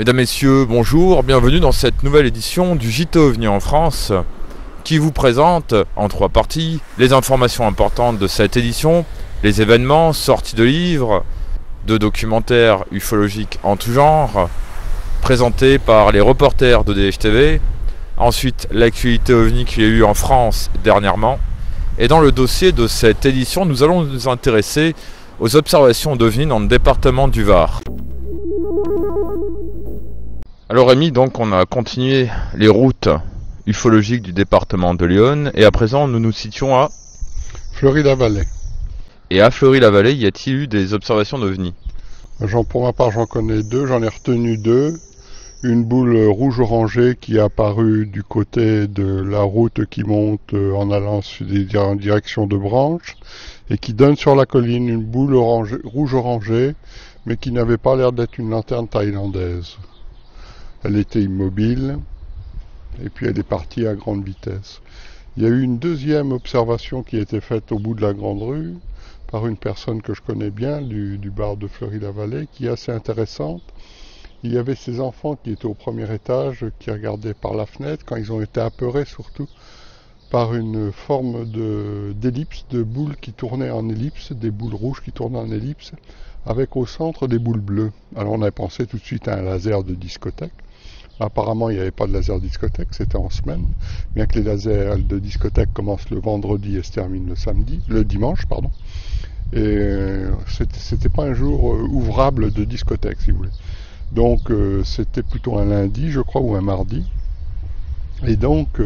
Mesdames, Messieurs, bonjour, bienvenue dans cette nouvelle édition du JT OVNI en France qui vous présente, en 3 parties, les informations importantes de cette édition, les événements, sorties de livres, de documentaires ufologiques en tout genre, présentés par les reporters d'EDF TV, ensuite l'actualité OVNI qu'il y a eu en France dernièrement, et dans le dossier de cette édition, nous allons nous intéresser aux observations d'OVNI dans le département du Var. Alors Rémi, donc on a continué les routes ufologiques du département de l'Yonne et à présent nous nous situons à Fleury-la-Vallée. Et à Fleury-la-Vallée, y a-t-il eu des observations d'OVNI? Pour ma part, j'en connais 2, j'en ai retenu 2. Une boule rouge-orangée qui est apparue du côté de la route qui monte en allant en direction de Branche et qui donne sur la colline, une boule rouge-orangée, mais qui n'avait pas l'air d'être une lanterne thaïlandaise. Elle était immobile, et puis elle est partie à grande vitesse. Il y a eu une deuxième observation qui a été faite au bout de la Grande Rue, par une personne que je connais bien, du bar de Fleury-la-Vallée, qui est assez intéressante. Il y avait ces enfants qui étaient au premier étage, qui regardaient par la fenêtre, quand ils ont été apeurés surtout, par une forme d'ellipse, de boules qui tournaient en ellipse, des boules rouges qui tournaient en ellipse, avec au centre des boules bleues. Alors on a pensé tout de suite à un laser de discothèque. Apparemment, il n'y avait pas de laser discothèque, c'était en semaine, bien que les lasers de discothèque commencent le vendredi et se terminent le dimanche. Et c'était pas un jour ouvrable de discothèque, si vous voulez. Donc c'était plutôt un lundi, je crois, ou un mardi. Et donc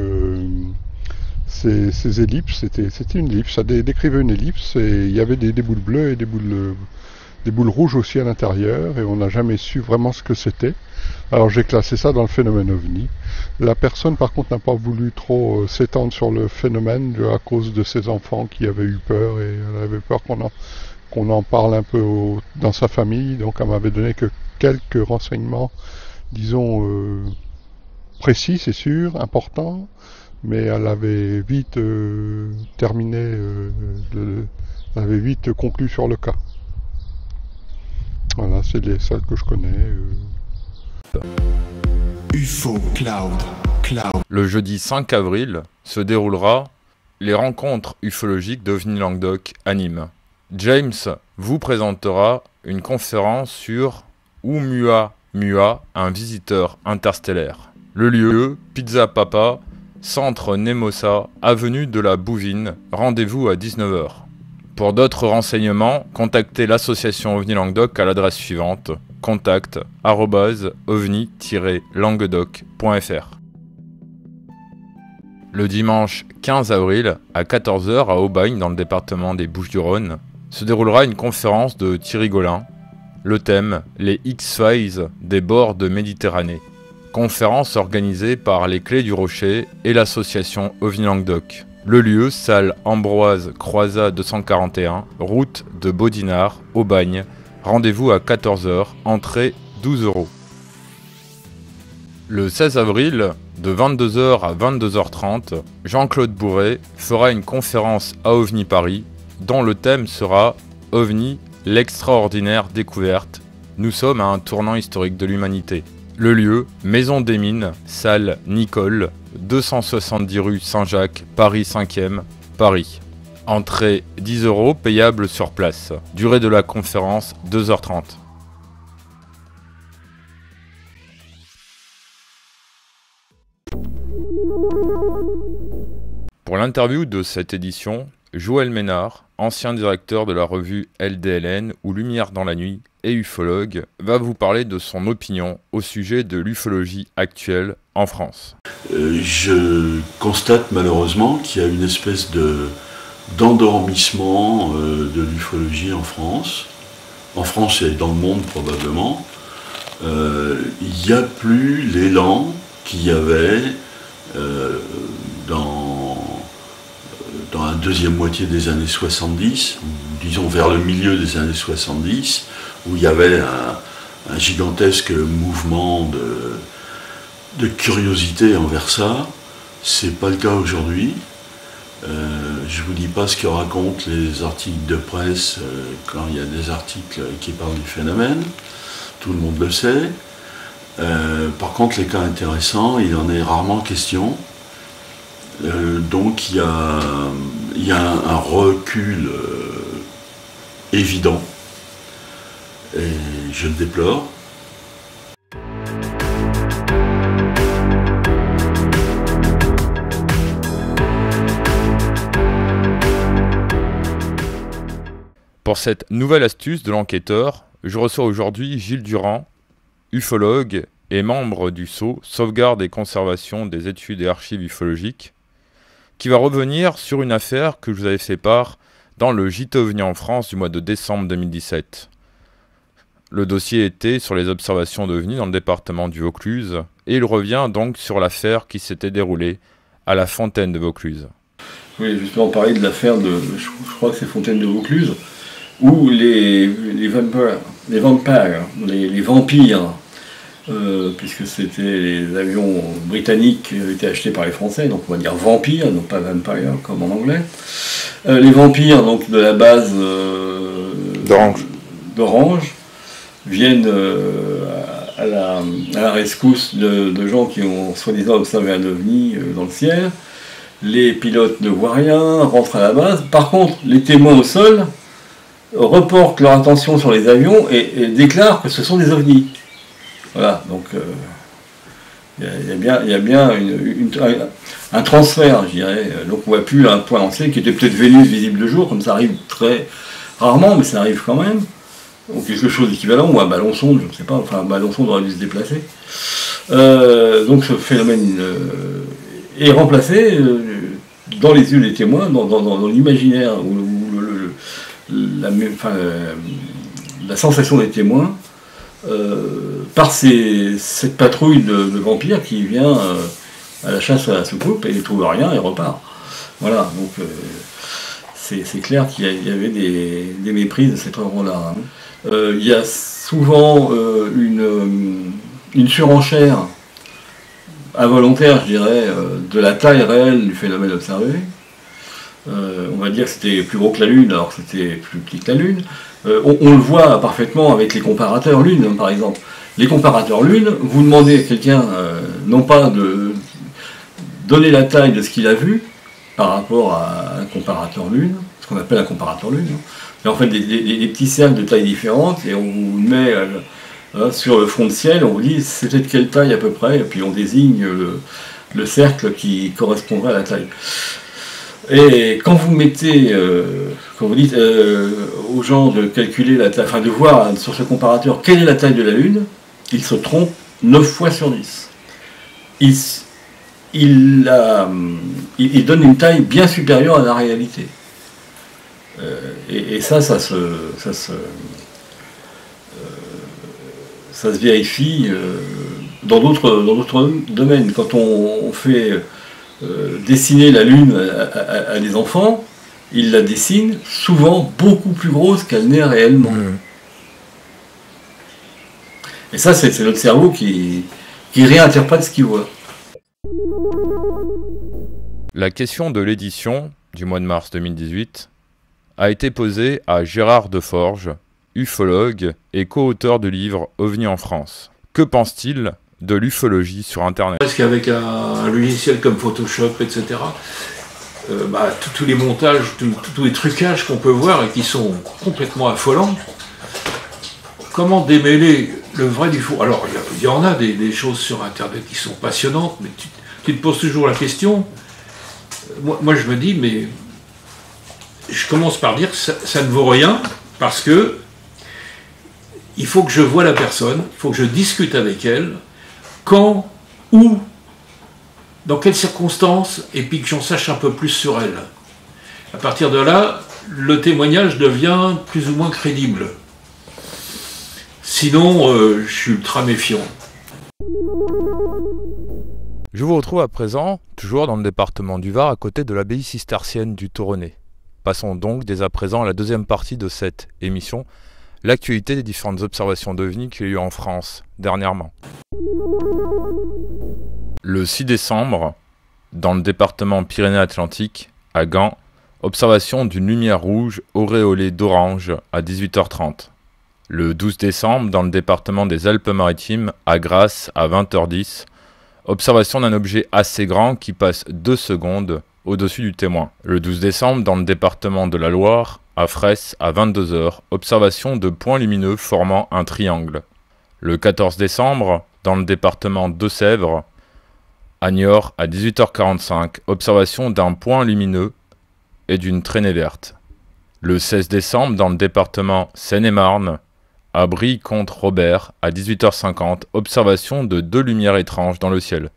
ces ellipses, c'était une ellipse, ça décrivait une ellipse, et il y avait des boules bleues et des boules rouges aussi à l'intérieur, et on n'a jamais su vraiment ce que c'était. Alors j'ai classé ça dans le phénomène OVNI. La personne par contre n'a pas voulu trop s'étendre sur le phénomène à cause de ses enfants qui avaient eu peur, et elle avait peur qu'on en parle un peu dans sa famille, donc elle m'avait donné que quelques renseignements, disons, précis, c'est sûr, importants, mais elle avait vite elle avait vite conclu sur le cas. Voilà, c'est les seuls que je connais. UFO Cloud. Le jeudi 5 avril se déroulera les rencontres ufologiques d'OVNI Languedoc à Nîmes. James vous présentera une conférence sur Oumuamua, un visiteur interstellaire. Le lieu, Pizza Papa, centre Nemosa, avenue de la Bouvine, rendez-vous à 19h. Pour d'autres renseignements, contactez l'association OVNI Languedoc à l'adresse suivante: contact@ovni-languedoc.fr. Le dimanche 15 avril, à 14h à Aubagne, dans le département des Bouches-du-Rhône, se déroulera une conférence de Thierry Gaulin. Le thème: les X-Files des bords de Méditerranée. Conférence organisée par les Clés du Rocher et l'association OVNI Languedoc. Le lieu, salle Ambroise Croizat 241, route de Baudinard, Aubagne. Rendez-vous à 14h, entrée 12 €. Le 16 avril, de 22h à 22h30, Jean-Claude Bourret fera une conférence à OVNI Paris, dont le thème sera OVNI, l'extraordinaire découverte. Nous sommes à un tournant historique de l'humanité. Le lieu, Maison des Mines, salle Nicole, 270 rue Saint-Jacques, Paris 5e, Paris. Entrée 10 €, payable sur place. Durée de la conférence 2h30. Pour l'interview de cette édition, Joël Ménard, ancien directeur de la revue LDLN ou Lumière dans la nuit et ufologue, va vous parler de son opinion au sujet de l'ufologie actuelle en France. Je constate malheureusement qu'il y a une espèce d'endormissement de l'ufologie en France et dans le monde probablement. Il n'y a plus l'élan qu'il y avait dans la deuxième moitié des années 70, disons vers le milieu des années 70, où il y avait un gigantesque mouvement de curiosité envers ça. C'est pas le cas aujourd'hui. Je vous dis pas ce que racontent les articles de presse quand il y a des articles qui parlent du phénomène. Tout le monde le sait. Par contre, les cas intéressants, il en est rarement question. Donc il y a un recul évident. Et je le déplore. Pour cette nouvelle astuce de l'enquêteur, je reçois aujourd'hui Gilles Durand, ufologue et membre du SAU, Sauvegarde et Conservation des études et archives ufologiques, qui va revenir sur une affaire que je vous avais fait part dans le JT OVNI en France du mois de décembre 2017. Le dossier était sur les observations d'OVNI dans le département du Vaucluse, et il revient donc sur l'affaire qui s'était déroulée à la Fontaine de Vaucluse. Oui, justement, parler de l'affaire de, je crois que c'est Fontaine de Vaucluse, où les vampires, puisque c'était les avions britanniques qui avaient été achetés par les Français, donc on va dire vampires, non pas vampire comme en anglais. Les vampires donc de la base d'Orange viennent à la rescousse de gens qui ont soi-disant observé un ovni dans le ciel. Les pilotes ne voient rien, rentrent à la base. Par contre, les témoins au sol reportent leur attention sur les avions et déclarent que ce sont des ovnis. Voilà, donc il y a bien un transfert, je dirais. Donc on voit plus un point lancé qui était peut-être Vénus visible de jour, comme ça arrive très rarement, mais ça arrive quand même. Ou quelque chose d'équivalent, ou un ballon sonde, je ne sais pas, enfin un ballon sonde aurait dû se déplacer. Donc ce phénomène est remplacé dans les yeux des témoins, dans l'imaginaire, la sensation des témoins, par cette patrouille de vampires qui vient à la chasse à la soucoupe et ne trouve rien et repart. Voilà, donc c'est clair qu'il y avait des méprises de cet ordre-là. Il y a souvent une surenchère involontaire, je dirais, de la taille réelle du phénomène observé. On va dire que c'était plus gros que la Lune, alors que c'était plus petit que la Lune. On le voit parfaitement avec les comparateurs Lune, par exemple. Les comparateurs Lune, vous demandez à quelqu'un, non pas de donner la taille de ce qu'il a vu, par rapport à un comparateur Lune, ce qu'on appelle un comparateur Lune, mais en fait des petits cercles de taille différentes, et on vous met sur le fond de ciel, on vous dit c'était de quelle taille à peu près, et puis on désigne le cercle qui correspondrait à la taille. Et quand vous mettez, quand vous dites aux gens de calculer la taille, enfin de voir sur ce comparateur quelle est la taille de la Lune, ils se trompent 9 fois sur 10. Il donne une taille bien supérieure à la réalité. Et ça se vérifie dans d'autres domaines. Quand on fait dessiner la Lune à des enfants, ils la dessinent souvent beaucoup plus grosse qu'elle n'est réellement. Et ça, c'est notre cerveau qui réinterprète ce qu'il voit. La question de l'édition du mois de mars 2018 a été posée à Gérard Deforge, ufologue et co-auteur du livre OVNI en France. Que pense-t-il de l'ufologie sur Internet? Parce qu'avec un logiciel comme Photoshop, etc., tous les montages, tous les trucages qu'on peut voir et qui sont complètement affolants, comment démêler le vrai du faux? Alors, il y en a des choses sur Internet qui sont passionnantes, mais tu te poses toujours la question. Moi, je me dis, mais je commence par dire que ça ne vaut rien, parce que il faut que je voie la personne, il faut que je discute avec elle, quand, où, dans quelles circonstances, et puis que j'en sache un peu plus sur elle. À partir de là, le témoignage devient plus ou moins crédible. Sinon, je suis ultra méfiant. Je vous retrouve à présent, toujours dans le département du Var, à côté de l'abbaye cistercienne du Toronnet. Passons donc dès à présent à la deuxième partie de cette émission, l'actualité des différentes observations d'OVNI qu'il y a eu en France dernièrement. Le 6 décembre, dans le département Pyrénées-Atlantiques, à Gand, observation d'une lumière rouge auréolée d'orange à 18h30. Le 12 décembre, dans le département des Alpes-Maritimes, à Grasse, à 20h10, observation d'un objet assez grand qui passe 2 secondes au-dessus du témoin. Le 12 décembre, dans le département de la Loire, à Fraisse, à 22h, observation de points lumineux formant un triangle. Le 14 décembre, dans le département de Sèvres, à Niort, à 18h45, observation d'un point lumineux et d'une traînée verte. Le 16 décembre, dans le département Seine-et-Marne, à Brie-contre-Robert, à 18h50, observation de 2 lumières étranges dans le ciel.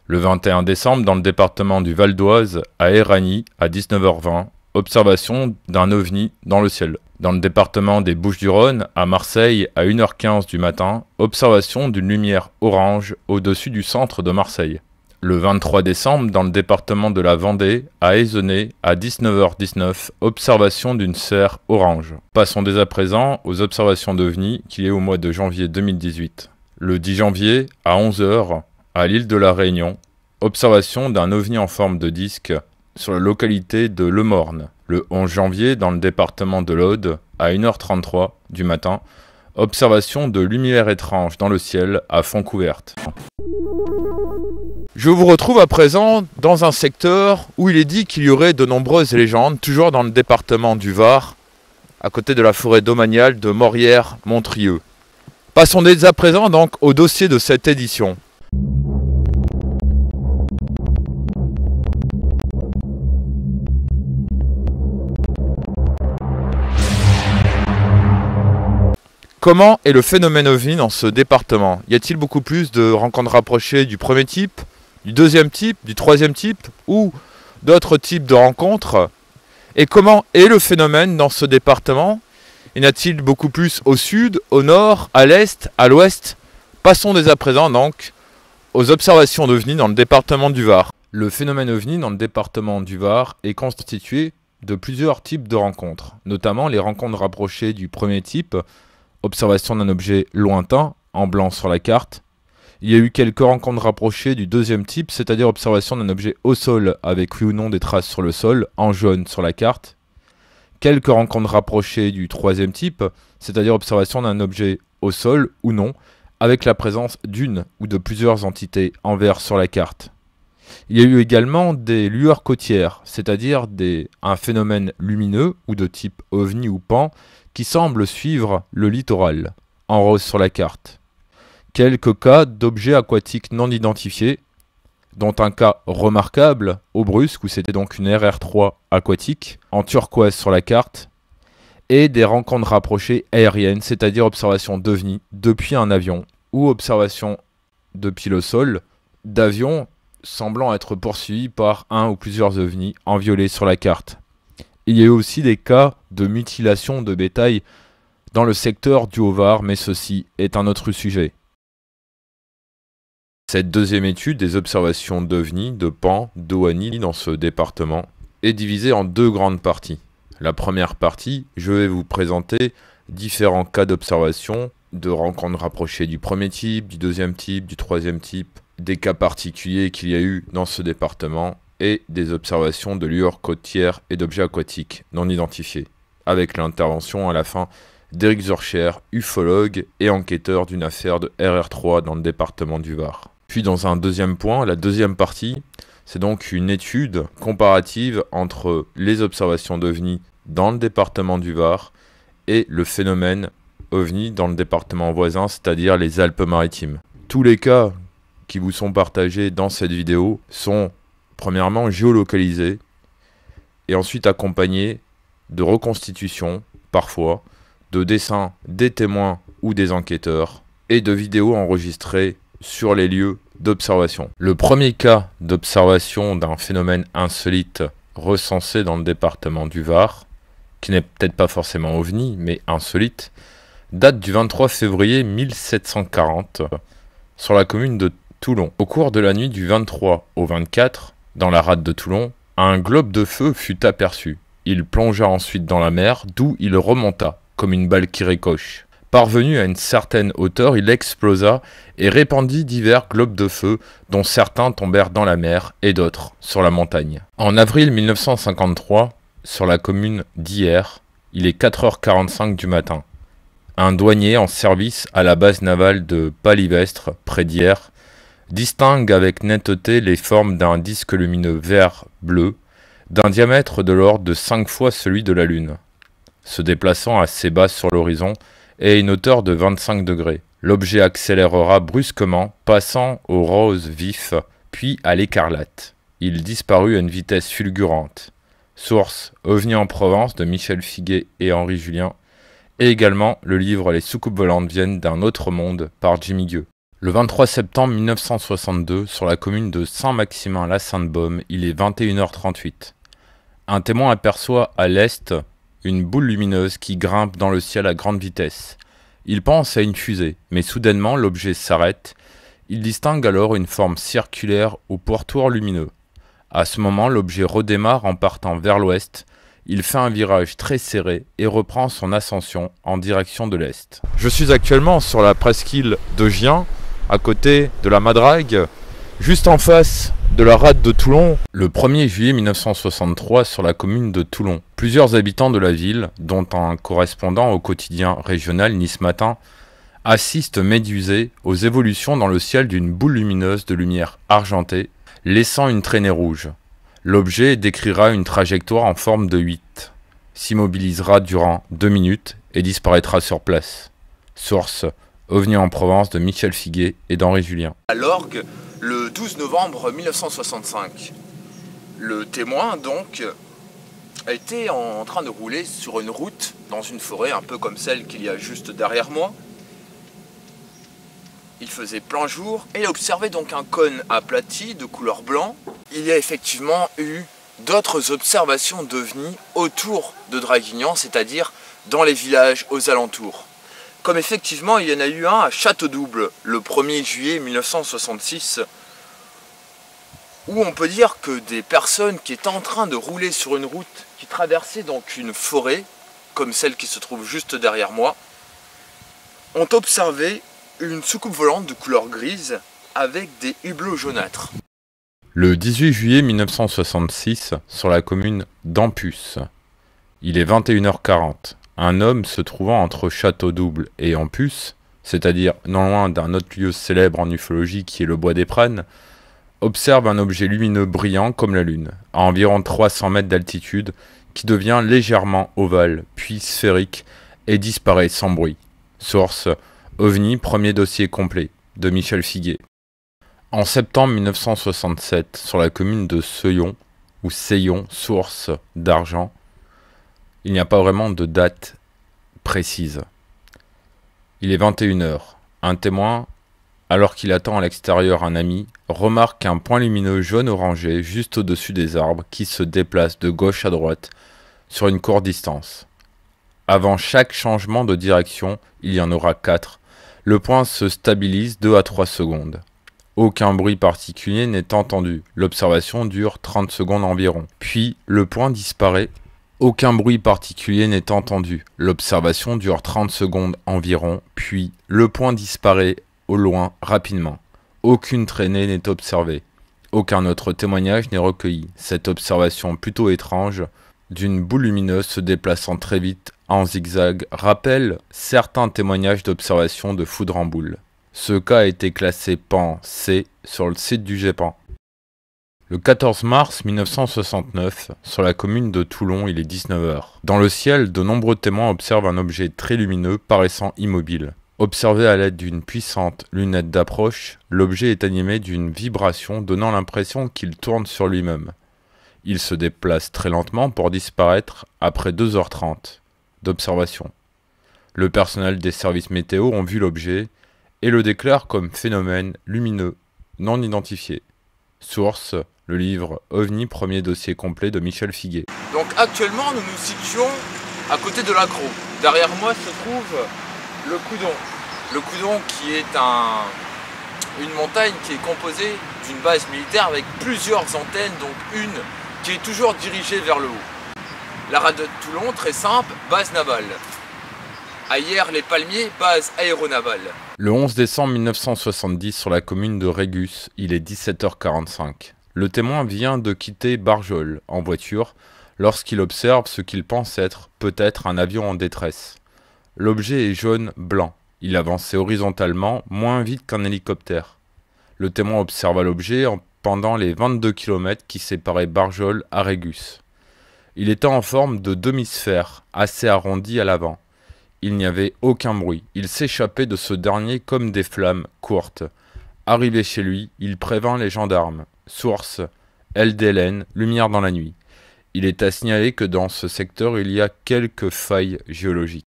Le 21 décembre, dans le département du Val d'Oise, à Éragny, à 19h20, observation d'un ovni dans le ciel. Dans le département des Bouches-du-Rhône, à Marseille, à 1h15 du matin, observation d'une lumière orange au-dessus du centre de Marseille. Le 23 décembre, dans le département de la Vendée, à Aizonay, à 19h19, observation d'une serre orange. Passons dès à présent aux observations d'OVNI qu'il y a eu au mois de janvier 2018. Le 10 janvier, à 11h, à l'île de la Réunion, observation d'un OVNI en forme de disque sur la localité de Le Morne. Le 11 janvier, dans le département de l'Aude, à 1h33 du matin, observation de lumière étrange dans le ciel à fond couverte. Je vous retrouve à présent dans un secteur où il est dit qu'il y aurait de nombreuses légendes, toujours dans le département du Var, à côté de la forêt domaniale de Morières-Montrieux. Passons dès à présent donc au dossier de cette édition. Comment est le phénomène OVNI dans ce département? Y a-t-il beaucoup plus de rencontres rapprochées du premier type, du deuxième type, du troisième type ou d'autres types de rencontres? Et comment est le phénomène dans ce département? Y en a-t-il beaucoup plus au sud, au nord, à l'est, à l'ouest? Passons dès à présent donc aux observations d'OVNI dans le département du Var. Le phénomène OVNI dans le département du Var est constitué de plusieurs types de rencontres, notamment les rencontres rapprochées du premier type, observation d'un objet lointain, en blanc sur la carte. Il y a eu quelques rencontres rapprochées du deuxième type, c'est-à-dire observation d'un objet au sol avec oui ou non des traces sur le sol, en jaune sur la carte. Quelques rencontres rapprochées du troisième type, c'est-à-dire observation d'un objet au sol ou non, avec la présence d'une ou de plusieurs entités en vert sur la carte. Il y a eu également des lueurs côtières, c'est-à-dire un phénomène lumineux ou de type ovni ou pan qui semble suivre le littoral, en rose sur la carte. Quelques cas d'objets aquatiques non identifiés, dont un cas remarquable au Brusque où c'était donc une RR3 aquatique, en turquoise sur la carte, et des rencontres rapprochées aériennes, c'est-à-dire observation d'OVNI depuis un avion, ou observation depuis le sol d'avions semblant être poursuivis par un ou plusieurs OVNI en violet sur la carte. Il y a eu aussi des cas de mutilation de bétail dans le secteur du Haut-Var, mais ceci est un autre sujet. Cette deuxième étude des observations d'OVNI, de PAN, d'OANI dans ce département est divisée en deux grandes parties. La première partie, je vais vous présenter différents cas d'observation, de rencontres rapprochées du premier type, du deuxième type, du troisième type, des cas particuliers qu'il y a eu dans ce département, et des observations de lueurs côtières et d'objets aquatiques non identifiés, avec l'intervention à la fin d'Éric Zurcher, ufologue et enquêteur d'une affaire de RR3 dans le département du Var. Puis dans un deuxième point, la deuxième partie, c'est donc une étude comparative entre les observations d'OVNI dans le département du Var et le phénomène OVNI dans le département voisin, c'est-à-dire les Alpes-Maritimes. Tous les cas qui vous sont partagés dans cette vidéo sont premièrement géolocalisés et ensuite accompagnés de reconstitutions, parfois, de dessins des témoins ou des enquêteurs et de vidéos enregistrées sur les lieux d'observation. Le premier cas d'observation d'un phénomène insolite recensé dans le département du Var, qui n'est peut-être pas forcément OVNI, mais insolite, date du 23 février 1740 sur la commune de Toulon. Au cours de la nuit du 23 au 24, dans la rade de Toulon, un globe de feu fut aperçu. Il plongea ensuite dans la mer, d'où il remonta, comme une balle qui ricoche. Parvenu à une certaine hauteur, il explosa et répandit divers globes de feu, dont certains tombèrent dans la mer et d'autres sur la montagne. En avril 1953, sur la commune d'Hyères, il est 4h45 du matin. Un douanier en service à la base navale de Palivestre, près d'Hyères, distingue avec netteté les formes d'un disque lumineux vert-bleu, d'un diamètre de l'ordre de 5 fois celui de la Lune, se déplaçant assez bas sur l'horizon et à une hauteur de 25 degrés. L'objet accélérera brusquement, passant au rose vif, puis à l'écarlate. Il disparut à une vitesse fulgurante. Source: OVNI en Provence de Michel Figuet et Henri Julien, et également le livre Les soucoupes volantes viennent d'un autre monde par Jimmy Gueux. Le 23 septembre 1962, sur la commune de Saint-Maximin-la-Sainte-Baume, il est 21h38. Un témoin aperçoit à l'est une boule lumineuse qui grimpe dans le ciel à grande vitesse. Il pense à une fusée, mais soudainement l'objet s'arrête. Il distingue alors une forme circulaire au pourtour lumineux. À ce moment, l'objet redémarre en partant vers l'ouest. Il fait un virage très serré et reprend son ascension en direction de l'est. Je suis actuellement sur la presqu'île de Gien, à côté de la Madrague, juste en face de la rade de Toulon, le 1er juillet 1963 sur la commune de Toulon. Plusieurs habitants de la ville, dont un correspondant au quotidien régional Nice Matin, assistent médusés aux évolutions dans le ciel d'une boule lumineuse de lumière argentée, laissant une traînée rouge. L'objet décrira une trajectoire en forme de 8, s'immobilisera durant 2 minutes et disparaîtra sur place. Source: OVNI en Provence de Michel Figuet et d'Henri Julien. À l'orgue, le 12 novembre 1965. Le témoin, donc, a été en train de rouler sur une route dans une forêt un peu comme celle qu'il y a juste derrière moi. Il faisait plein jour et il observait donc un cône aplati de couleur blanc. Il y a effectivement eu d'autres observations d'OVNI autour de Draguignan, c'est-à-dire dans les villages aux alentours. Comme effectivement il y en a eu un à Château-Double le 1er juillet 1966, où on peut dire que des personnes qui étaient en train de rouler sur une route qui traversait donc une forêt, comme celle qui se trouve juste derrière moi, ont observé une soucoupe volante de couleur grise avec des hublots jaunâtres. Le 18 juillet 1966, sur la commune d'Ampus, il est 21h40. Un homme se trouvant entre Château-Double et Ampus, c'est-à-dire non loin d'un autre lieu célèbre en ufologie qui est le Bois des Prânes, observe un objet lumineux brillant comme la Lune, à environ 300 mètres d'altitude, qui devient légèrement ovale, puis sphérique, et disparaît sans bruit. Source: OVNI, premier dossier complet, de Michel Figuet. En septembre 1967, sur la commune de Seillon, ou Seillon, source d'argent, il n'y a pas vraiment de date précise. Il est 21h. Un témoin, alors qu'il attend à l'extérieur un ami, remarque un point lumineux jaune-orangé juste au-dessus des arbres qui se déplace de gauche à droite sur une courte distance. Avant chaque changement de direction, il y en aura 4. Le point se stabilise 2 à 3 secondes. Aucun bruit particulier n'est entendu. L'observation dure 30 secondes environ. Puis, le point disparaît. Aucun bruit particulier n'est entendu. L'observation dure 30 secondes environ. Puis, le point disparaît au loin rapidement. Aucune traînée n'est observée. Aucun autre témoignage n'est recueilli. Cette observation plutôt étrange d'une boule lumineuse se déplaçant très vite en zigzag rappelle certains témoignages d'observation de foudre en boule. Ce cas a été classé PAN C sur le site du GEPAN. Le 14 mars 1969, sur la commune de Toulon, il est 19h. Dans le ciel, de nombreux témoins observent un objet très lumineux paraissant immobile. Observé à l'aide d'une puissante lunette d'approche, l'objet est animé d'une vibration donnant l'impression qu'il tourne sur lui-même. Il se déplace très lentement pour disparaître après 2h30 d'observation. Le personnel des services météo ont vu l'objet et le déclare comme phénomène lumineux non identifié. Source: le livre OVNI, premier dossier complet de Michel Figuet. Donc actuellement nous nous situons à côté de l'aggro. Derrière moi se trouve le Coudon. Le Coudon qui est une montagne qui est composée d'une base militaire avec plusieurs antennes, donc une qui est toujours dirigée vers le haut. La rade de Toulon, très simple, base navale. À Hyères, les Palmiers, base aéronavale. Le 11 décembre 1970, sur la commune de Régus, il est 17h45. Le témoin vient de quitter Barjol en voiture lorsqu'il observe ce qu'il pense être peut-être un avion en détresse. L'objet est jaune-blanc. Il avançait horizontalement, moins vite qu'un hélicoptère. Le témoin observa l'objet pendant les 22 km qui séparaient Barjol à Régis. Il était en forme de demi-sphère, assez arrondi à l'avant. Il n'y avait aucun bruit. Il s'échappait de ce dernier comme des flammes courtes. Arrivé chez lui, il prévint les gendarmes. Source, LDLN, lumière dans la nuit. Il est à signaler que dans ce secteur, il y a quelques failles géologiques.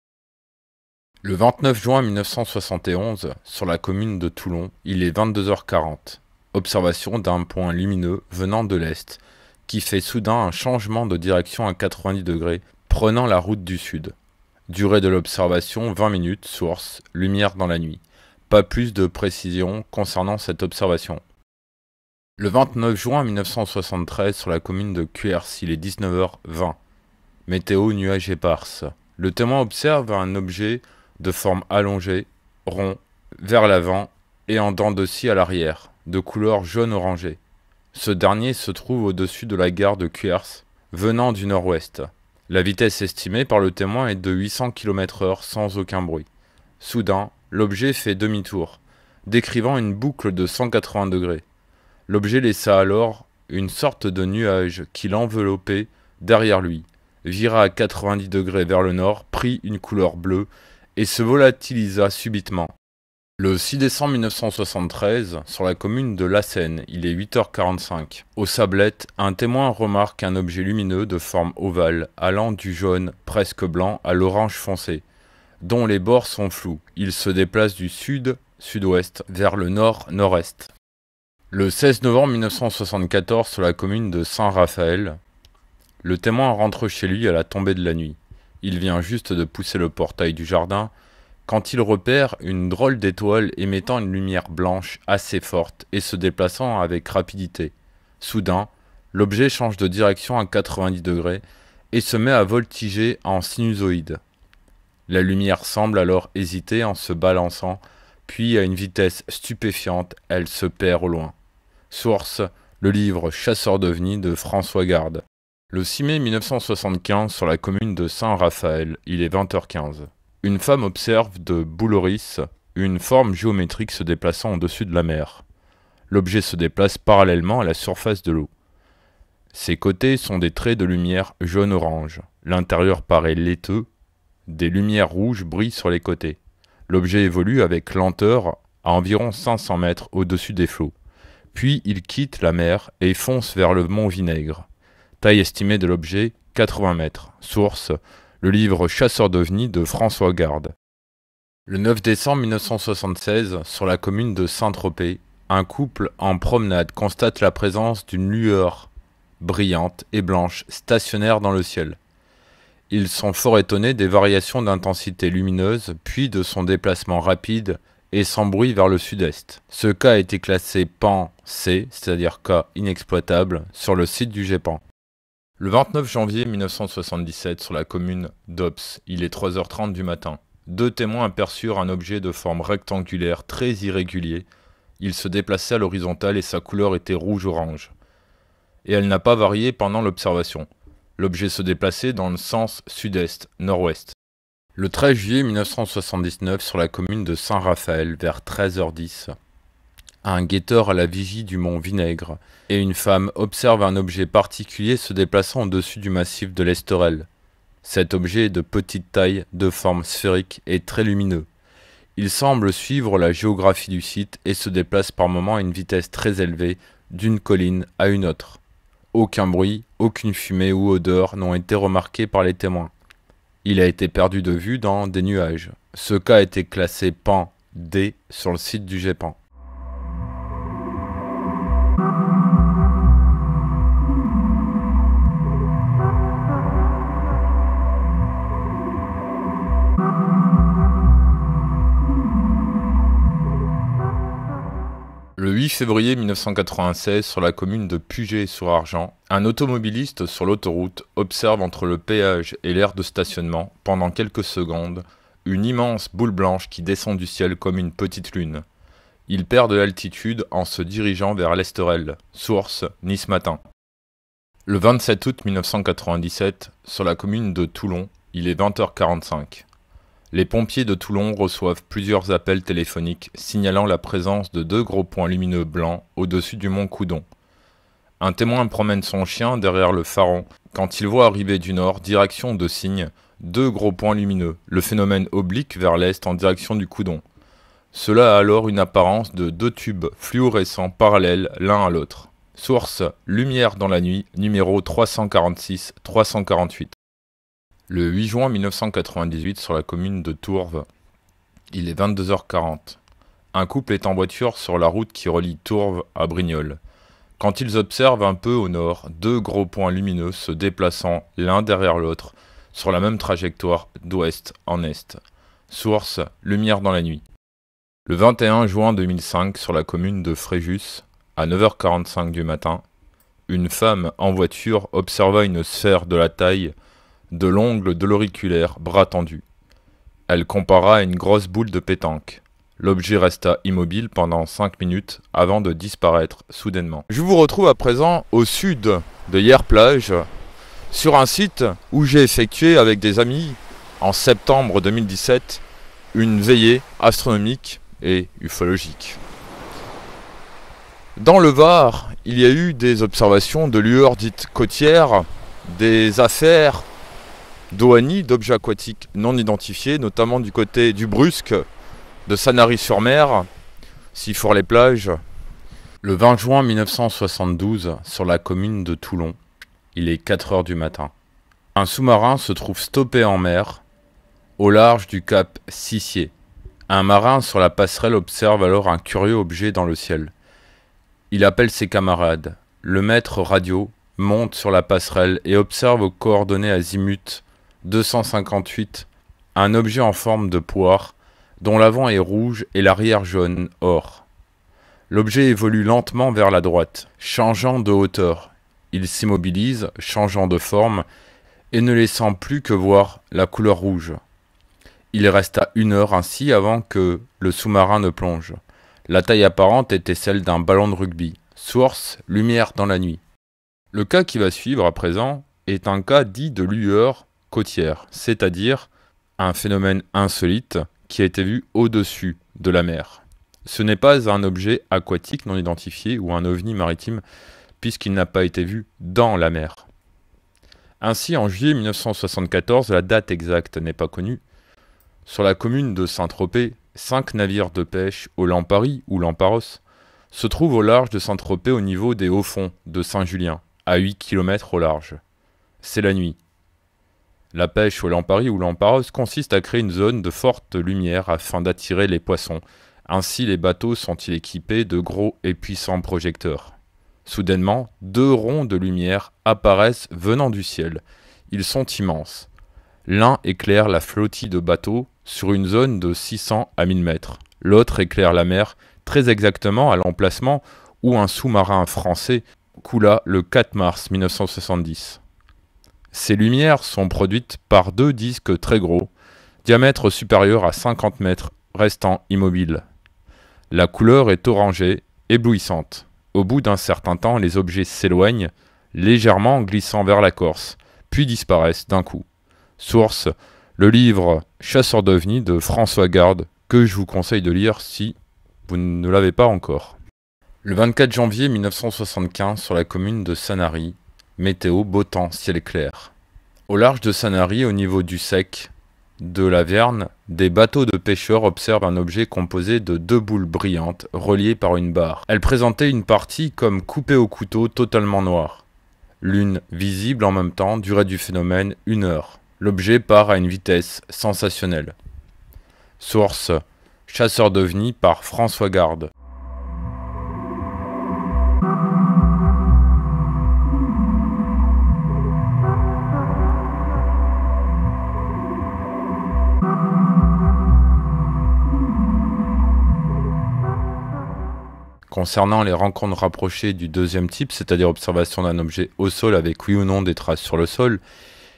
Le 29 juin 1971, sur la commune de Toulon, il est 22h40. Observation d'un point lumineux venant de l'est, qui fait soudain un changement de direction à 90 degrés, prenant la route du sud. Durée de l'observation 20 minutes, source, lumière dans la nuit. Pas plus de précision concernant cette observation. Le 29 juin 1973, sur la commune de Cuers, il est 19h20. Météo, nuages éparses. Le témoin observe un objet de forme allongée, rond, vers l'avant et en dents de scie à l'arrière, de couleur jaune-orangé. Ce dernier se trouve au-dessus de la gare de Cuers, venant du nord-ouest. La vitesse estimée par le témoin est de 800 km/h sans aucun bruit. Soudain, l'objet fait demi-tour, décrivant une boucle de 180 degrés. L'objet laissa alors une sorte de nuage qui l'enveloppait derrière lui, vira à 90 degrés vers le nord, prit une couleur bleue et se volatilisa subitement. Le 6 décembre 1973, sur la commune de La Seine, il est 8h45. Aux Sablettes, un témoin remarque un objet lumineux de forme ovale, allant du jaune presque blanc à l'orange foncé, dont les bords sont flous. Il se déplace du sud-sud-ouest vers le nord-nord-est. Le 16 novembre 1974, sur la commune de Saint-Raphaël, le témoin rentre chez lui à la tombée de la nuit. Il vient juste de pousser le portail du jardin quand il repère une drôle d'étoile émettant une lumière blanche assez forte et se déplaçant avec rapidité. Soudain, l'objet change de direction à 90 degrés et se met à voltiger en sinusoïde. La lumière semble alors hésiter en se balançant, puis à une vitesse stupéfiante, elle se perd au loin. Source, le livre Chasseur d'ovnis de François Garde. Le 6 mai 1975, sur la commune de Saint-Raphaël, il est 20h15. Une femme observe de Bouloris une forme géométrique se déplaçant au-dessus de la mer. L'objet se déplace parallèlement à la surface de l'eau. Ses côtés sont des traits de lumière jaune-orange. L'intérieur paraît laiteux. Des lumières rouges brillent sur les côtés. L'objet évolue avec lenteur à environ 500 mètres au-dessus des flots. Puis il quitte la mer et fonce vers le mont Vinaigre. Taille estimée de l'objet, 80 mètres. Source, le livre Chasseur d'ovnis de François Garde. Le 9 décembre 1976, sur la commune de Saint-Tropez, un couple en promenade constate la présence d'une lueur brillante et blanche stationnaire dans le ciel. Ils sont fort étonnés des variations d'intensité lumineuse, puis de son déplacement rapide et sans bruit vers le sud-est. Ce cas a été classé PAN-C, c'est-à-dire cas inexploitable, sur le site du GEPAN. Le 29 janvier 1977, sur la commune d'Ops, il est 3h30 du matin. Deux témoins aperçurent un objet de forme rectangulaire très irrégulier. Il se déplaçait à l'horizontale et sa couleur était rouge-orange. Et elle n'a pas varié pendant l'observation. L'objet se déplaçait dans le sens sud-est, nord-ouest. Le 13 juillet 1979, sur la commune de Saint-Raphaël, vers 13h10, un guetteur à la vigie du mont Vinaigre et une femme observent un objet particulier se déplaçant au-dessus du massif de l'Esterel. Cet objet est de petite taille, de forme sphérique et très lumineux. Il semble suivre la géographie du site et se déplace par moments à une vitesse très élevée d'une colline à une autre. Aucun bruit, aucune fumée ou odeur n'ont été remarqués par les témoins. Il a été perdu de vue dans des nuages. Ce cas a été classé PAN-D sur le site du GEPAN. Le 8 février 1996, sur la commune de Puget-sur-Argent, un automobiliste sur l'autoroute observe entre le péage et l'aire de stationnement, pendant quelques secondes, une immense boule blanche qui descend du ciel comme une petite lune. Il perd de l'altitude en se dirigeant vers l'Esterel. Source, Nice Matin. Le 27 août 1997, sur la commune de Toulon, il est 20h45. Les pompiers de Toulon reçoivent plusieurs appels téléphoniques signalant la présence de 2 gros points lumineux blancs au-dessus du mont Coudon. Un témoin promène son chien derrière le pharaon quand il voit arriver du nord, direction de Signes, 2 gros points lumineux, le phénomène oblique vers l'est en direction du Coudon. Cela a alors une apparence de 2 tubes fluorescents parallèles l'un à l'autre. Source : Lumière dans la nuit, numéro 346-348. Le 8 juin 1998, sur la commune de Tourves, il est 22h40. Un couple est en voiture sur la route qui relie Tourves à Brignoles. Quand ils observent un peu au nord 2 gros points lumineux se déplaçant l'un derrière l'autre sur la même trajectoire d'ouest en est. Source : Lumière dans la nuit. Le 21 juin 2005, sur la commune de Fréjus, à 9h45 du matin, une femme en voiture observa une sphère de la taille de l'ongle de l'auriculaire, bras tendu. Elle compara à une grosse boule de pétanque. L'objet resta immobile pendant 5 minutes avant de disparaître soudainement. Je vous retrouve à présent au sud de Yerres-Plage, sur un site où j'ai effectué avec des amis, en septembre 2017, une veillée astronomique et ufologique. Dans le Var, il y a eu des observations de lueurs dites côtières, des affaires d'OANI, d'objets aquatiques non identifiés, notamment du côté du Brusque, de Sanary-sur-Mer, Sifour-les-Plages. Le 20 juin 1972, sur la commune de Toulon, il est 4h du matin. Un sous-marin se trouve stoppé en mer, au large du cap Sissier. Un marin sur la passerelle observe alors un curieux objet dans le ciel. Il appelle ses camarades. Le maître radio monte sur la passerelle et observe aux coordonnées azimut 258 un objet en forme de poire dont l'avant est rouge et l'arrière jaune or. L'objet évolue lentement vers la droite, changeant de hauteur. Il s'immobilise, changeant de forme et ne laissant plus que voir la couleur rouge. Il resta 1 heure ainsi avant que le sous-marin ne plonge. La taille apparente était celle d'un ballon de rugby. Source : Lumière dans la nuit. Le cas qui va suivre à présent est un cas dit de lueur côtière, c'est-à-dire un phénomène insolite qui a été vu au-dessus de la mer. Ce n'est pas un objet aquatique non identifié ou un ovni maritime puisqu'il n'a pas été vu dans la mer. Ainsi, en juillet 1974, la date exacte n'est pas connue, sur la commune de Saint-Tropez, 5 navires de pêche au Lamparis ou Lamparos se trouvent au large de Saint-Tropez au niveau des hauts-fonds de Saint-Julien, à 8 km au large. C'est la nuit. La pêche au Lamparis ou Lamparos consiste à créer une zone de forte lumière afin d'attirer les poissons. Ainsi, les bateaux sont-ils équipés de gros et puissants projecteurs. Soudainement, 2 ronds de lumière apparaissent venant du ciel. Ils sont immenses. L'un éclaire la flottille de bateaux sur une zone de 600 à 1000 mètres. L'autre éclaire la mer très exactement à l'emplacement où un sous-marin français coula le 4 mars 1970. Ces lumières sont produites par 2 disques très gros, diamètre supérieur à 50 mètres, restant immobiles. La couleur est orangée, éblouissante. Au bout d'un certain temps, les objets s'éloignent, légèrement en glissant vers la Corse, puis disparaissent d'un coup. Source : le livre Chasseurs d'ovnis de François Garde, que je vous conseille de lire si vous ne l'avez pas encore. Le 24 janvier 1975, sur la commune de Sanary, météo, beau temps, ciel clair. Au large de Sanary, au niveau du sec de la Verne, des bateaux de pêcheurs observent un objet composé de 2 boules brillantes reliées par une barre. Elles présentaient une partie comme coupée au couteau, totalement noire. L'une visible en même temps, durée du phénomène 1 heure. L'objet part à une vitesse sensationnelle. Source : Chasseurs d'ovnis par François Garde. Concernant les rencontres rapprochées du deuxième type, c'est-à-dire observation d'un objet au sol avec oui ou non des traces sur le sol,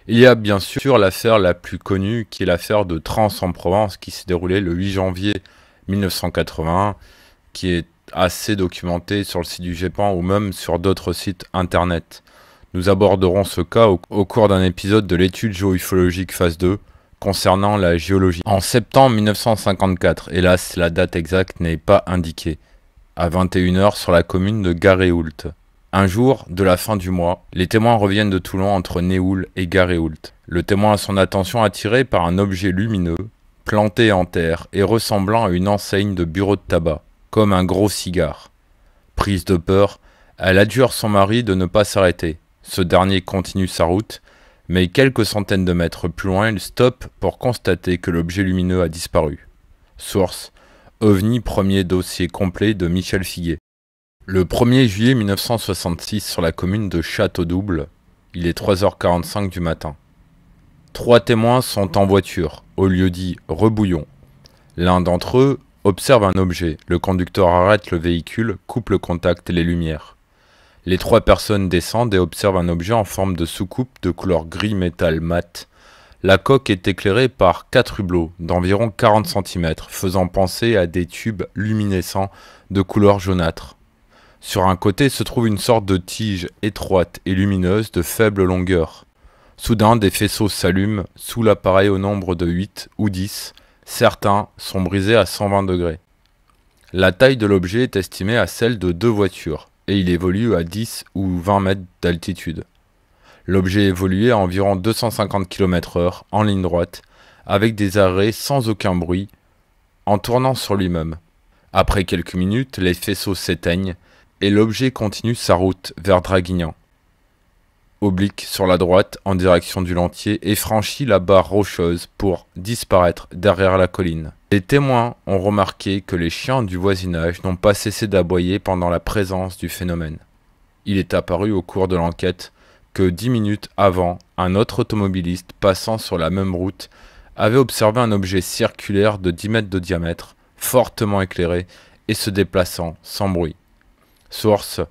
il y a bien sûr l'affaire la plus connue qui est l'affaire de Trans en Provence qui s'est déroulée le 8 janvier 1981, qui est assez documentée sur le site du GEPAN ou même sur d'autres sites internet. Nous aborderons ce cas au cours d'un épisode de l'étude géoufologique phase 2, concernant la géologie. En septembre 1954, hélas la date exacte n'est pas indiquée, à 21h sur la commune de Garéoult. Un jour de la fin du mois, les témoins reviennent de Toulon entre Néoul et Garéoult. Le témoin a son attention attirée par un objet lumineux, planté en terre et ressemblant à une enseigne de bureau de tabac, comme un gros cigare. Prise de peur, elle adjure son mari de ne pas s'arrêter. Ce dernier continue sa route, mais quelques centaines de mètres plus loin, il stoppe pour constater que l'objet lumineux a disparu. Source: OVNI, premier dossier complet de Michel Figuet. Le 1er juillet 1966 sur la commune de Château-Double, il est 3h45 du matin. 3 témoins sont en voiture, au lieu dit Rebouillon. L'un d'entre eux observe un objet, le conducteur arrête le véhicule, coupe le contact et les lumières. Les 3 personnes descendent et observent un objet en forme de soucoupe de couleur gris métal mat. La coque est éclairée par 4 hublots d'environ 40 cm, faisant penser à des tubes luminescents de couleur jaunâtre. Sur un côté se trouve une sorte de tige étroite et lumineuse de faible longueur. Soudain, des faisceaux s'allument sous l'appareil au nombre de 8 ou 10. Certains sont brisés à 120 degrés. La taille de l'objet est estimée à celle de 2 voitures, et il évolue à 10 ou 20 mètres d'altitude. L'objet évoluait à environ 250 km/h en ligne droite, avec des arrêts sans aucun bruit, en tournant sur lui-même. Après quelques minutes, les faisceaux s'éteignent, et l'objet continue sa route vers Draguignan. Oblique sur la droite en direction du Lantier et franchit la barre rocheuse pour disparaître derrière la colline. Les témoins ont remarqué que les chiens du voisinage n'ont pas cessé d'aboyer pendant la présence du phénomène. Il est apparu au cours de l'enquête que 10 minutes avant, un autre automobiliste passant sur la même route avait observé un objet circulaire de 10 mètres de diamètre, fortement éclairé et se déplaçant sans bruit. Source: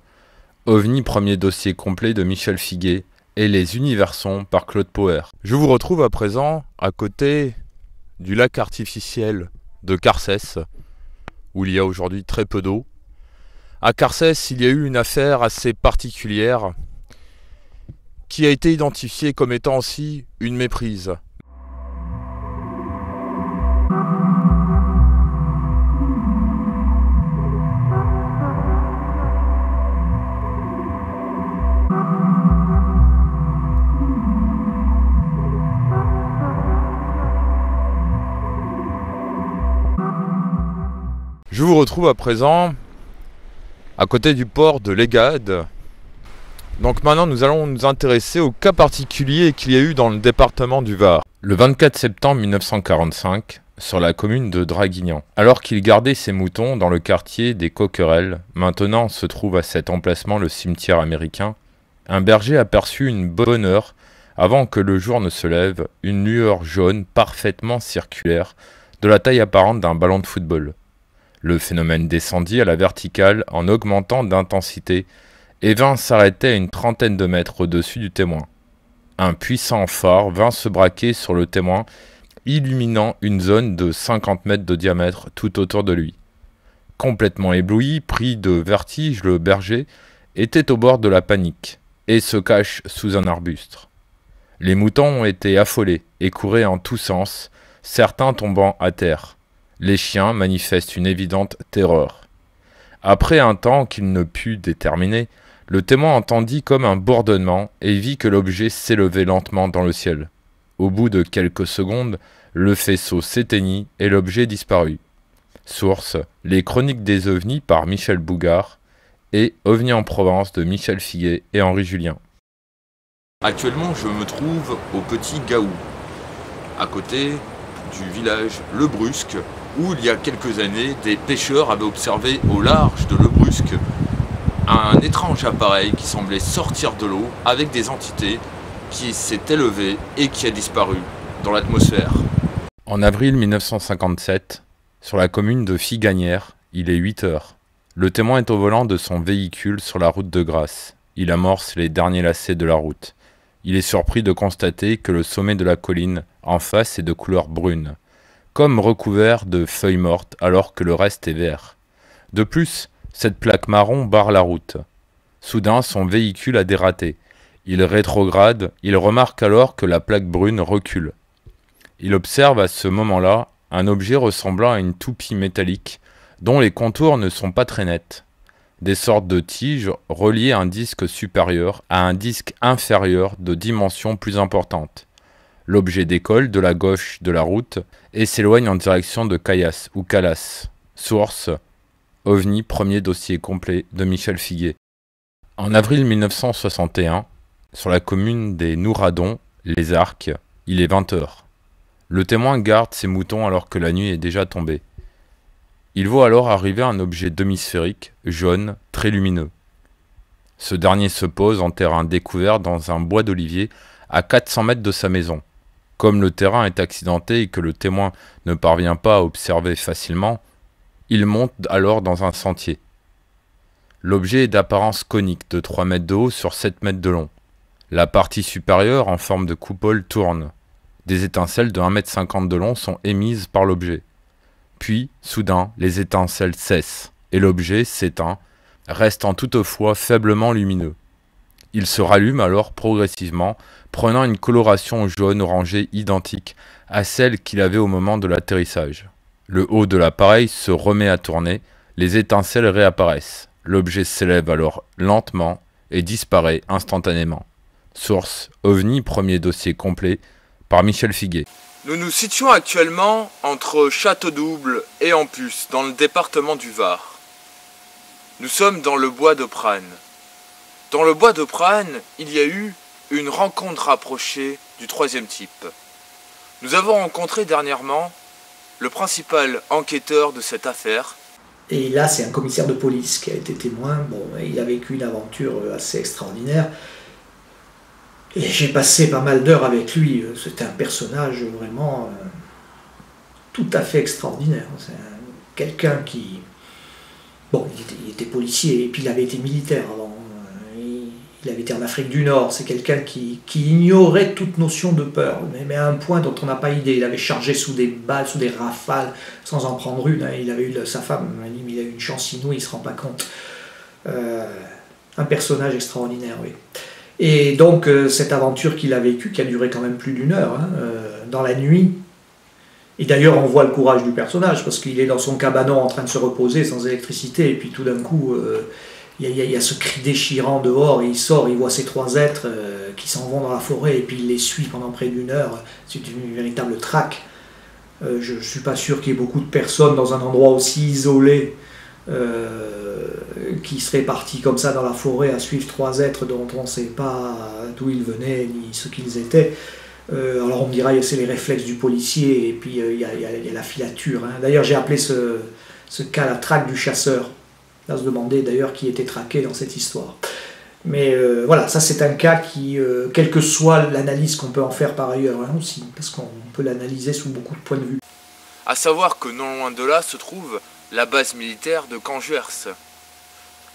OVNI, premier dossier complet de Michel Figuet et Les Universons par Claude Poher. Je vous retrouve à présent à côté du lac artificiel de Carcès, où il y a aujourd'hui très peu d'eau. À Carcès, il y a eu une affaire assez particulière qui a été identifiée comme étant aussi une méprise. Je vous retrouve à présent à côté du port de Légade. Donc maintenant nous allons nous intéresser au cas particulier qu'il y a eu dans le département du Var. Le 24 septembre 1945, sur la commune de Draguignan, alors qu'il gardait ses moutons dans le quartier des Coquerelles, maintenant se trouve à cet emplacement le cimetière américain, un berger aperçut une bonne heure avant que le jour ne se lève une lueur jaune parfaitement circulaire de la taille apparente d'un ballon de football. Le phénomène descendit à la verticale en augmentant d'intensité et vint s'arrêter à une trentaine de mètres au-dessus du témoin. Un puissant phare vint se braquer sur le témoin, illuminant une zone de 50 mètres de diamètre tout autour de lui. Complètement ébloui, pris de vertige, le berger était au bord de la panique et se cache sous un arbuste. Les moutons ont été affolés et couraient en tous sens, certains tombant à terre. Les chiens manifestent une évidente terreur. Après un temps qu'il ne put déterminer, le témoin entendit comme un bourdonnement et vit que l'objet s'élevait lentement dans le ciel. Au bout de quelques secondes, le faisceau s'éteignit et l'objet disparut. Source: Les Chroniques des OVNIs par Michel Bougard et OVNI en Provence de Michel Figuet et Henri Julien. Actuellement, je me trouve au Petit Gaou, à côté du village Le Brusque, où il y a quelques années, des pêcheurs avaient observé au large de Le Brusque un étrange appareil qui semblait sortir de l'eau avec des entités qui s'est élevé et qui a disparu dans l'atmosphère. En avril 1957, sur la commune de Figanières, il est 8 heures. Le témoin est au volant de son véhicule sur la route de Grasse. Il amorce les derniers lacets de la route. Il est surpris de constater que le sommet de la colline en face est de couleur brune, comme recouvert de feuilles mortes alors que le reste est vert. De plus, cette plaque marron barre la route. Soudain, son véhicule a dératé. Il rétrograde, il remarque alors que la plaque brune recule. Il observe à ce moment-là un objet ressemblant à une toupie métallique dont les contours ne sont pas très nets. Des sortes de tiges reliées à un disque supérieur à un disque inférieur de dimension plus importante. L'objet décolle de la gauche de la route et s'éloigne en direction de Caillasse ou Calas. Source OVNI, premier dossier complet de Michel Figuet. En avril 1961, sur la commune des Nouradons, les Arcs, il est 20h. Le témoin garde ses moutons alors que la nuit est déjà tombée. Il voit alors arriver un objet demi-sphérique, jaune, très lumineux. Ce dernier se pose en terrain découvert dans un bois d'olivier à 400 mètres de sa maison. Comme le terrain est accidenté et que le témoin ne parvient pas à observer facilement, il monte alors dans un sentier. L'objet est d'apparence conique de 3 mètres de haut sur 7 mètres de long. La partie supérieure, en forme de coupole, tourne. Des étincelles de 1,50 m de long sont émises par l'objet. Puis, soudain, les étincelles cessent, et l'objet s'éteint, restant toutefois faiblement lumineux. Il se rallume alors progressivement, prenant une coloration jaune-orangée identique à celle qu'il avait au moment de l'atterrissage. Le haut de l'appareil se remet à tourner, les étincelles réapparaissent. L'objet s'élève alors lentement et disparaît instantanément. Source OVNI, premier dossier complet, par Michel Figuet. Nous nous situons actuellement entre Châteaudouble et Ampus, dans le département du Var. Nous sommes dans le bois de Prane. Dans le bois de Prane, il y a eu une rencontre rapprochée du troisième type. Nous avons rencontré dernièrement le principal enquêteur de cette affaire. Et là, c'est un commissaire de police qui a été témoin. Bon, il a vécu une aventure assez extraordinaire. Et j'ai passé pas mal d'heures avec lui. C'était un personnage vraiment tout à fait extraordinaire. C'est quelqu'un qui... Bon, il était policier et puis il avait été militaire avant. Il avait été en Afrique du Nord. C'est quelqu'un qui ignorait toute notion de peur, mais à un point dont on n'a pas idée. Il avait chargé sous des balles, sous des rafales, sans en prendre une. Il avait eu sa femme, il a eu une chance inouïe, il ne se rend pas compte. Un personnage extraordinaire, oui. Et donc, cette aventure qu'il a vécue, qui a duré quand même plus d'1 heure, dans la nuit, et d'ailleurs on voit le courage du personnage, parce qu'il est dans son cabanon en train de se reposer sans électricité, et puis tout d'un coup, il y a ce cri déchirant dehors, et il sort, il voit ces 3 êtres qui s'en vont dans la forêt, et puis il les suit pendant près d'1 heure. C'est une véritable traque. Je ne suis pas sûr qu'il y ait beaucoup de personnes dans un endroit aussi isolé qui seraient partis comme ça dans la forêt à suivre 3 êtres dont on ne sait pas d'où ils venaient ni ce qu'ils étaient. Alors on me dira c'est les réflexes du policier et puis il y a la filature. D'ailleurs j'ai appelé ce cas la traque du chasseur. Là se demander d'ailleurs qui était traqué dans cette histoire. Mais voilà, ça c'est un cas qui, quelle que soit l'analyse qu'on peut en faire par ailleurs aussi, parce qu'on peut l'analyser sous beaucoup de points de vue. À savoir que non loin de là se trouve la base militaire de Canjuers.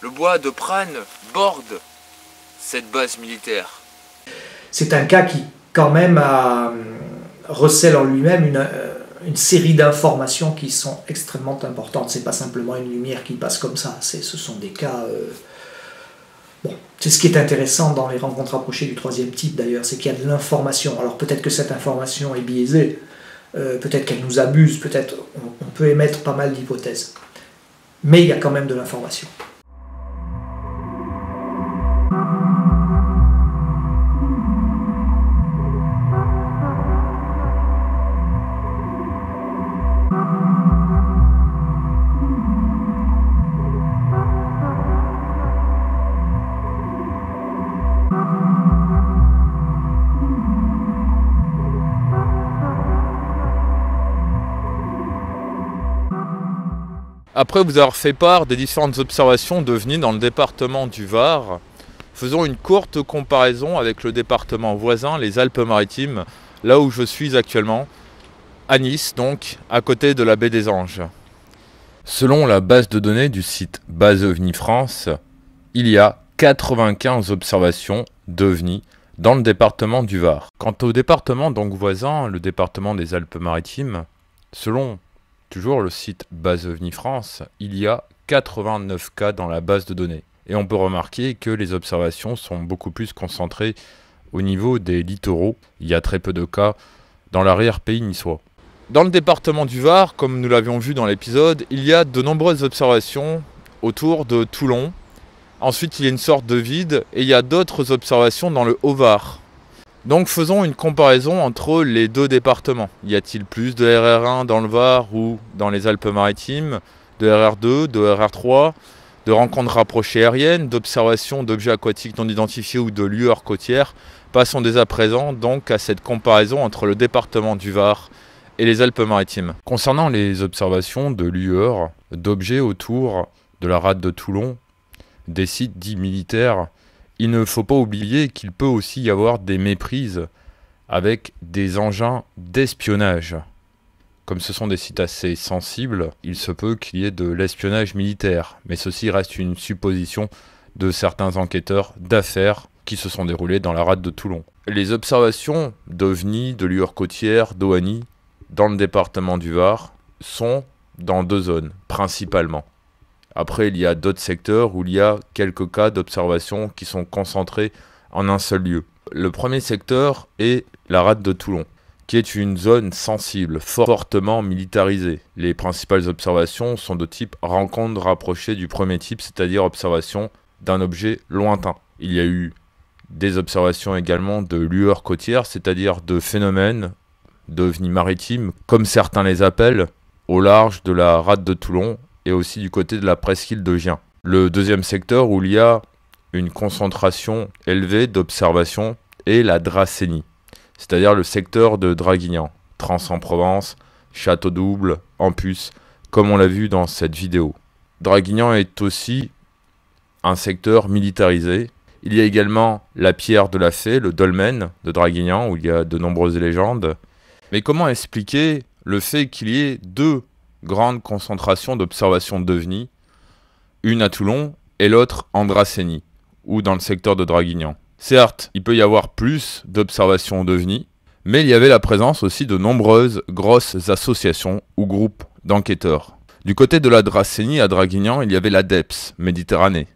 Le bois de Prane borde cette base militaire. C'est un cas qui quand même recèle en lui-même une série d'informations qui sont extrêmement importantes. C'est pas simplement une lumière qui passe comme ça, ce sont des cas... Bon, c'est ce qui est intéressant dans les rencontres rapprochées du troisième type d'ailleurs, c'est qu'il y a de l'information. Alors peut-être que cette information est biaisée, peut-être qu'elle nous abuse, peut-être on peut émettre pas mal d'hypothèses. Mais il y a quand même de l'information. Après vous avoir fait part des différentes observations d'OVNI dans le département du Var, faisons une courte comparaison avec le département voisin, les Alpes-Maritimes, là où je suis actuellement, à Nice donc, à côté de la baie des Anges. Selon la base de données du site Base OVNI France, il y a 95 observations d'OVNI dans le département du Var. Quant au département donc voisin, le département des Alpes-Maritimes, selon toujours le site Base OVNI France, il y a 89 cas dans la base de données. Et on peut remarquer que les observations sont beaucoup plus concentrées au niveau des littoraux. Il y a très peu de cas dans l'arrière-pays niçois. Dans le département du Var, comme nous l'avions vu dans l'épisode, il y a de nombreuses observations autour de Toulon. Ensuite, il y a une sorte de vide et il y a d'autres observations dans le Haut-Var. Donc faisons une comparaison entre les deux départements. Y a-t-il plus de RR1 dans le Var ou dans les Alpes-Maritimes, de RR2, de RR3, de rencontres rapprochées aériennes, d'observations d'objets aquatiques non identifiés ou de lueurs côtières? Passons dès à présent donc à cette comparaison entre le département du Var et les Alpes-Maritimes. Concernant les observations de lueurs, d'objets autour de la rade de Toulon, des sites dits militaires, il ne faut pas oublier qu'il peut aussi y avoir des méprises avec des engins d'espionnage. Comme ce sont des sites assez sensibles, il se peut qu'il y ait de l'espionnage militaire, mais ceci reste une supposition de certains enquêteurs d'affaires qui se sont déroulés dans la rade de Toulon. Les observations d'OVNI, de lueurs côtières, d'OANI, dans le département du Var, sont dans deux zones, principalement. Après, il y a d'autres secteurs où il y a quelques cas d'observation qui sont concentrés en un seul lieu. Le premier secteur est la rade de Toulon, qui est une zone sensible, fortement militarisée. Les principales observations sont de type rencontre rapprochée du premier type, c'est-à-dire observation d'un objet lointain. Il y a eu des observations également de lueurs côtières, c'est-à-dire de phénomènes d'ovnis maritimes, comme certains les appellent, au large de la rade de Toulon, et aussi du côté de la presqu'île de Gien. Le deuxième secteur où il y a une concentration élevée d'observations est la Dracénie, c'est-à-dire le secteur de Draguignan, Trans-en-Provence, Château-Double, Ampus, comme on l'a vu dans cette vidéo. Draguignan est aussi un secteur militarisé. Il y a également la pierre de la Fée, le dolmen de Draguignan, où il y a de nombreuses légendes. Mais comment expliquer le fait qu'il y ait deux grandes concentrations d'observations d'OVNI, une à Toulon et l'autre en Dracénie, ou dans le secteur de Draguignan? Certes, il peut y avoir plus d'observations d'OVNI, mais il y avait la présence aussi de nombreuses grosses associations ou groupes d'enquêteurs. Du côté de la Dracénie à Draguignan, il y avait l'ADEPS, Méditerranée.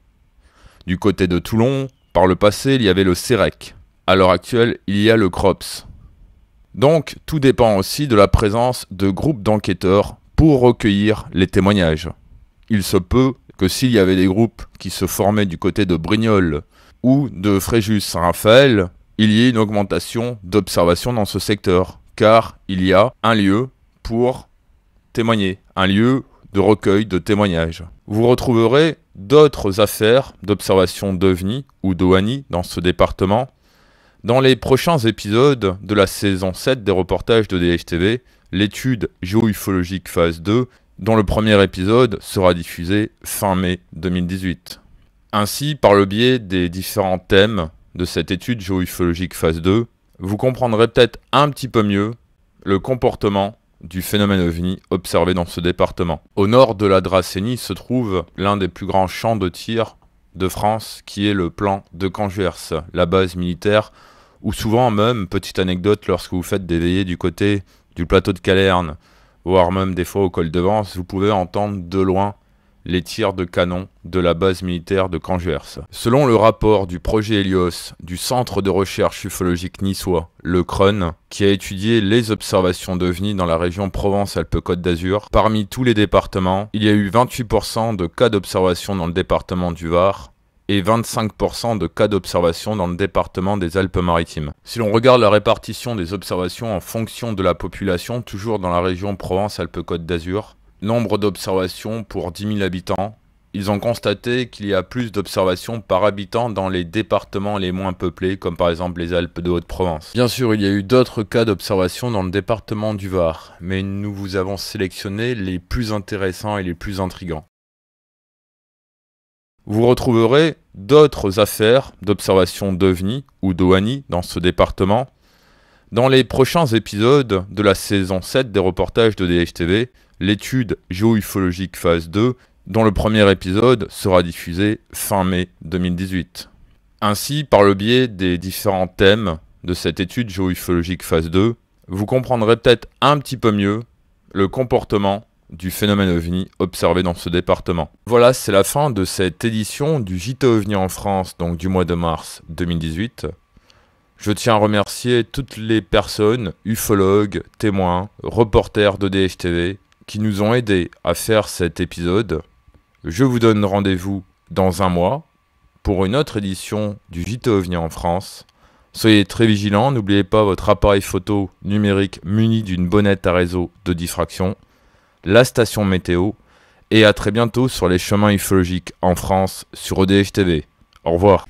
Du côté de Toulon, par le passé, il y avait le CEREC. À l'heure actuelle, il y a le CROPS. Donc, tout dépend aussi de la présence de groupes d'enquêteurs pour recueillir les témoignages. Il se peut que s'il y avait des groupes qui se formaient du côté de Brignoles ou de Fréjus-Saint-Raphaël, il y ait une augmentation d'observation dans ce secteur, car il y a un lieu pour témoigner, un lieu de recueil de témoignages. Vous retrouverez d'autres affaires d'observation d'OVNI ou d'OANI dans ce département dans les prochains épisodes de la saison 7 des reportages de DHTV, l'étude géoufologique phase 2, dont le premier épisode sera diffusé fin mai 2018. Ainsi, par le biais des différents thèmes de cette étude géoufologique phase 2, vous comprendrez peut-être un petit peu mieux le comportement du phénomène OVNI observé dans ce département. Au nord de la Dracénie se trouve l'un des plus grands champs de tir de France, qui est le plan de Canjuers, la base militaire, où souvent même, petite anecdote, lorsque vous faites des veillées du côté du plateau de Calerne, voire même des fois au col de Vence, vous pouvez entendre de loin les tirs de canon de la base militaire de Canjuers. Selon le rapport du projet Hélios du Centre de recherche ufologique niçois, le CRUN, qui a étudié les observations d'OVNI dans la région Provence-Alpes-Côte d'Azur, parmi tous les départements, il y a eu 28% de cas d'observation dans le département du Var, et 25% de cas d'observation dans le département des Alpes-Maritimes. Si l'on regarde la répartition des observations en fonction de la population, toujours dans la région Provence-Alpes-Côte d'Azur, nombre d'observations pour 10 000 habitants, ils ont constaté qu'il y a plus d'observations par habitant dans les départements les moins peuplés, comme par exemple les Alpes de Haute-Provence. Bien sûr, il y a eu d'autres cas d'observation dans le département du Var, mais nous vous avons sélectionné les plus intéressants et les plus intrigants. Vous retrouverez d'autres affaires d'observation d'OVNI ou d'OANI dans ce département dans les prochains épisodes de la saison 7 des reportages de DHTV, l'étude géoufologique phase 2, dont le premier épisode sera diffusé fin mai 2018. Ainsi, par le biais des différents thèmes de cette étude géoufologique phase 2, vous comprendrez peut-être un petit peu mieux le comportement du phénomène OVNI observé dans ce département. Voilà, c'est la fin de cette édition du JT OVNI en France, donc du mois de mars 2018. Je tiens à remercier toutes les personnes, ufologues, témoins, reporters d'ODH TV, qui nous ont aidés à faire cet épisode. Je vous donne rendez-vous dans un mois pour une autre édition du JT OVNI en France. Soyez très vigilants, n'oubliez pas votre appareil photo numérique muni d'une bonnette à réseau de diffraction, la station météo, et à très bientôt sur les chemins ufologiques en France sur ODH TV. Au revoir.